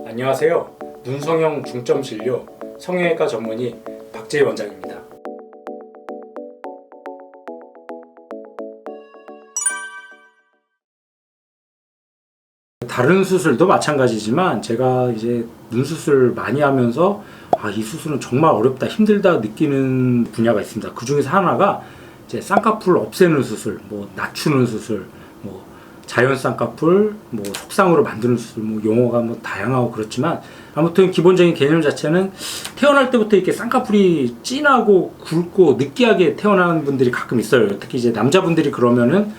안녕하세요. 눈성형 중점 진료 성형외과 전문의 박재희 원장입니다. 다른 수술도 마찬가지지만 제가 이제 눈 수술 많이 하면서 이 수술은 정말 어렵다, 힘들다 느끼는 분야가 있습니다. 그 중에서 하나가 이제 쌍꺼풀 없애는 수술, 낮추는 수술, 자연 쌍꺼풀, 속쌍으로 만드는 수술, 용어가 다양하고 그렇지만 아무튼 기본적인 개념 자체는 태어날 때부터 이렇게 쌍꺼풀이 진하고 굵고 느끼하게 태어나는 분들이 가끔 있어요. 특히 이제 남자분들이 그러면은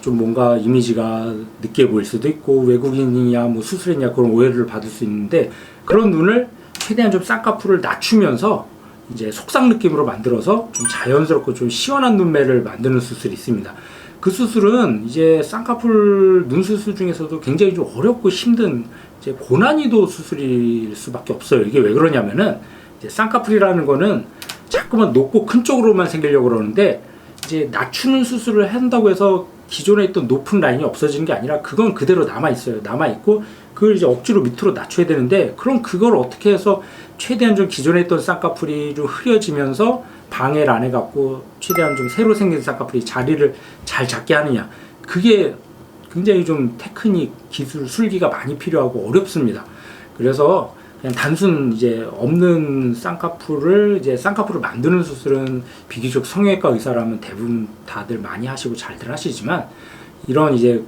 좀 뭔가 이미지가 느끼해 보일 수도 있고 외국인이냐 수술했냐 그런 오해를 받을 수 있는데, 그런 눈을 최대한 좀 쌍꺼풀을 낮추면서 이제 속쌍 느낌으로 만들어서 좀 자연스럽고 좀 시원한 눈매를 만드는 수술이 있습니다. 그 수술은 이제 쌍꺼풀 눈 수술 중에서도 굉장히 좀 어렵고 힘든 이제 고난이도 수술일 수밖에 없어요. 이게 왜 그러냐면은 이제 쌍꺼풀이라는 거는 자꾸만 높고 큰 쪽으로만 생기려고 그러는데, 이제 낮추는 수술을 한다고 해서 기존에 있던 높은 라인이 없어지는 게 아니라 그건 그대로 남아있어요. 남아있고 그걸 이제 억지로 밑으로 낮춰야 되는데, 그럼 그걸 어떻게 해서 최대한 좀 기존에 있던 쌍꺼풀이 좀 흐려지면서 방해를 안 해갖고 최대한 좀 새로 생긴 쌍꺼풀이 자리를 잘 잡게 하느냐, 그게 굉장히 좀 테크닉, 기술, 술기가 많이 필요하고 어렵습니다. 그래서 그냥 단순 이제 없는 쌍꺼풀을 이제 쌍꺼풀을 만드는 수술은 비교적 성형외과 의사라면 대부분 다들 많이 하시고 잘들 하시지만, 이런 이제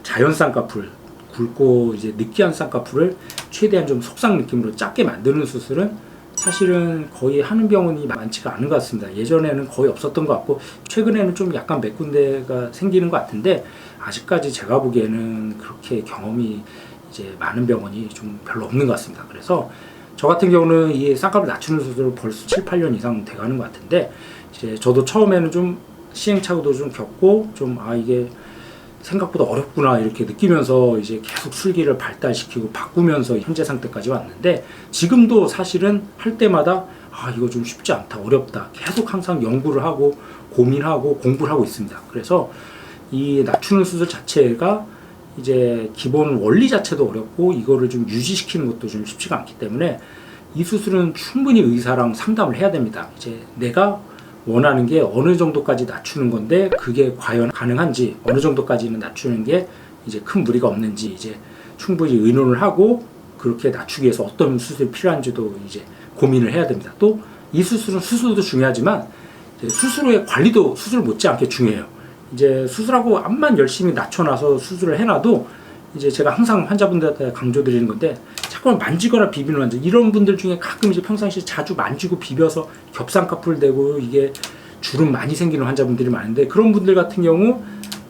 자연 쌍꺼풀, 굵고 이제 느끼한 쌍꺼풀을 최대한 좀 속쌍 느낌으로 작게 만드는 수술은 사실은 거의 하는 병원이 많지가 않은 것 같습니다. 예전에는 거의 없었던 것 같고 최근에는 좀 약간 몇 군데가 생기는 것 같은데, 아직까지 제가 보기에는 그렇게 경험이 이제 많은 병원이 좀 별로 없는 것 같습니다. 그래서 저 같은 경우는 이 쌍꺼풀 낮추는 수술을 벌써 7, 8년 이상 돼가는 것 같은데, 이제 저도 처음에는 좀 시행착오도 좀 겪고 좀 이게 생각보다 어렵구나 이렇게 느끼면서 이제 계속 술기를 발달시키고 바꾸면서 현재 상태까지 왔는데, 지금도 사실은 할 때마다 이거 좀 쉽지 않다, 어렵다, 계속 항상 연구를 하고 고민하고 공부를 하고 있습니다. 그래서 이 낮추는 수술 자체가 이제 기본 원리 자체도 어렵고 이거를 좀 유지시키는 것도 좀 쉽지가 않기 때문에 이 수술은 충분히 의사랑 상담을 해야 됩니다. 이제 내가 원하는 게 어느 정도까지 낮추는 건데 그게 과연 가능한지, 어느 정도까지는 낮추는 게 이제 큰 무리가 없는지 이제 충분히 의논을 하고 그렇게 낮추기 위해서 어떤 수술이 필요한지도 이제 고민을 해야 됩니다. 또 이 수술은 수술도 중요하지만 수술 후의 관리도 수술 못지않게 중요해요. 이제 수술하고 암만 열심히 낮춰놔서 수술을 해놔도 이제 제가 항상 환자분들한테 강조드리는 건데, 자꾸만 만지거나 비비는 환자, 이런 분들 중에 가끔 이제 평상시에 자주 만지고 비벼서 겹쌍꺼풀 되고 이게 주름 많이 생기는 환자분들이 많은데, 그런 분들 같은 경우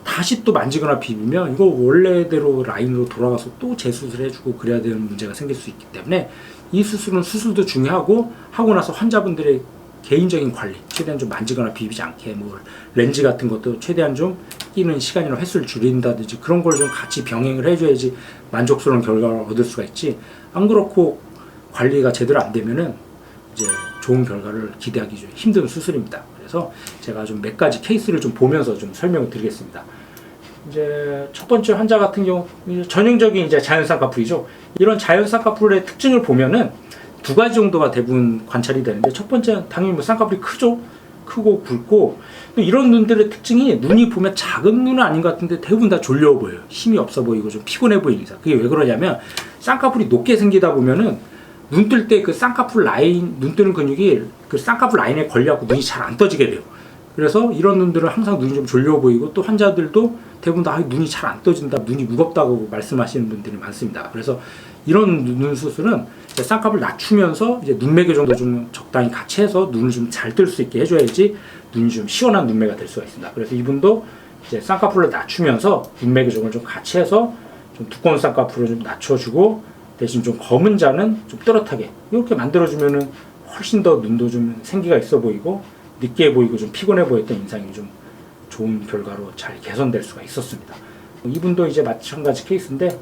다시 또 만지거나 비비면 이거 원래대로 라인으로 돌아가서 또 재수술 해주고 그래야 되는 문제가 생길 수 있기 때문에 이 수술은 수술도 중요하고, 하고 나서 환자분들의 개인적인 관리, 최대한 좀 만지거나 비비지 않게, 렌즈 같은 것도 최대한 좀 끼는 시간이나 횟수를 줄인다든지 그런 걸 좀 같이 병행을 해줘야지 만족스러운 결과를 얻을 수가 있지, 안 그렇고 관리가 제대로 안 되면은 이제 좋은 결과를 기대하기 좀 힘든 수술입니다. 그래서 제가 좀 몇 가지 케이스를 좀 보면서 좀 설명을 드리겠습니다. 이제 첫 번째 환자 같은 경우 전형적인 이제 자연 쌍꺼풀이죠. 이런 자연 쌍꺼풀의 특징을 보면은 두 가지 정도가 대부분 관찰이 되는데, 첫 번째는 당연히 쌍꺼풀이 크죠. 크고 굵고, 이런 눈들의 특징이 눈이 보면 작은 눈은 아닌 것 같은데 대부분 다 졸려 보여요. 힘이 없어 보이고 좀 피곤해 보이는 이상. 그게 왜 그러냐면 쌍꺼풀이 높게 생기다 보면은 눈 뜰 때 그 쌍꺼풀 라인, 눈 뜨는 근육이 그 쌍꺼풀 라인에 걸려갖고 눈이 잘 안 떠지게 돼요. 그래서 이런 눈들은 항상 눈이 좀 졸려 보이고, 또 환자들도 대부분 다 눈이 잘 안 떠진다, 눈이 무겁다고 말씀하시는 분들이 많습니다. 그래서 이런 눈 수술은 쌍꺼풀 낮추면서 이제 눈매교 정도 좀 적당히 같이 해서 눈을 좀 잘 뜰 수 있게 해줘야지 눈이 좀 시원한 눈매가 될 수가 있습니다. 그래서 이분도 이제 쌍꺼풀을 낮추면서 눈매 교정을 좀 같이 해서 좀 두꺼운 쌍꺼풀을 좀 낮춰주고, 대신 좀 검은 자는 좀 또렷하게 이렇게 만들어주면은 훨씬 더 눈도 좀 생기가 있어 보이고 느끼해 보이고 좀 피곤해 보였던 인상이 좀 좋은 결과로 잘 개선될 수가 있었습니다. 이분도 이제 마찬가지 케이스인데,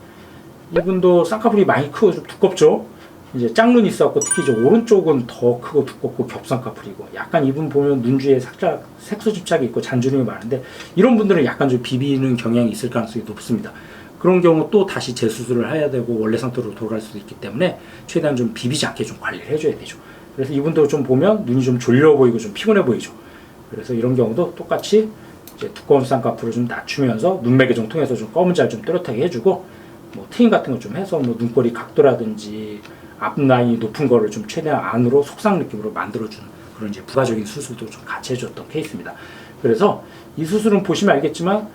이분도 쌍꺼풀이 많이 크고 좀 두껍죠. 이제 짝눈이 있었고, 특히 이제 오른쪽은 더 크고 두껍고 겹쌍꺼풀이고, 약간 이분 보면 눈 주위에 살짝 색소 집착이 있고 잔주름이 많은데, 이런 분들은 약간 좀 비비는 경향이 있을 가능성이 높습니다. 그런 경우 또 다시 재수술을 해야 되고 원래 상태로 돌아갈 수도 있기 때문에 최대한 좀 비비지 않게 좀 관리를 해줘야 되죠. 그래서 이분도 좀 보면 눈이 좀 졸려 보이고 좀 피곤해 보이죠. 그래서 이런 경우도 똑같이 이제 두꺼운 쌍꺼풀을 좀 낮추면서 눈매개종 통해서 좀 검은 잘 좀 또렷하게 해주고 뭐 트임 같은 거 좀 해서 뭐 눈꼬리 각도라든지 앞 라인이 높은 거를 좀 최대한 안으로 속상 느낌으로 만들어주는 그런 이제 부가적인 수술도 좀 같이 해줬던 케이스입니다. 그래서 이 수술은 보시면 알겠지만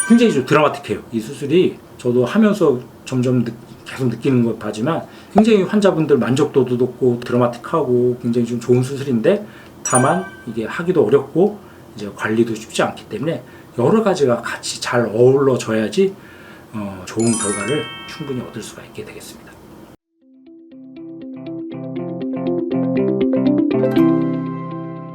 굉장히 좀 드라마틱해요. 이 수술이 저도 하면서 점점 계속 느끼는 것 같지만 굉장히 환자분들 만족도도 높고 드라마틱하고 굉장히 좀 좋은 수술인데 다만 이게 하기도 어렵고 이제 관리도 쉽지 않기 때문에 여러 가지가 같이 잘 어우러져야지 좋은 결과를 충분히 얻을 수가 있게 되겠습니다.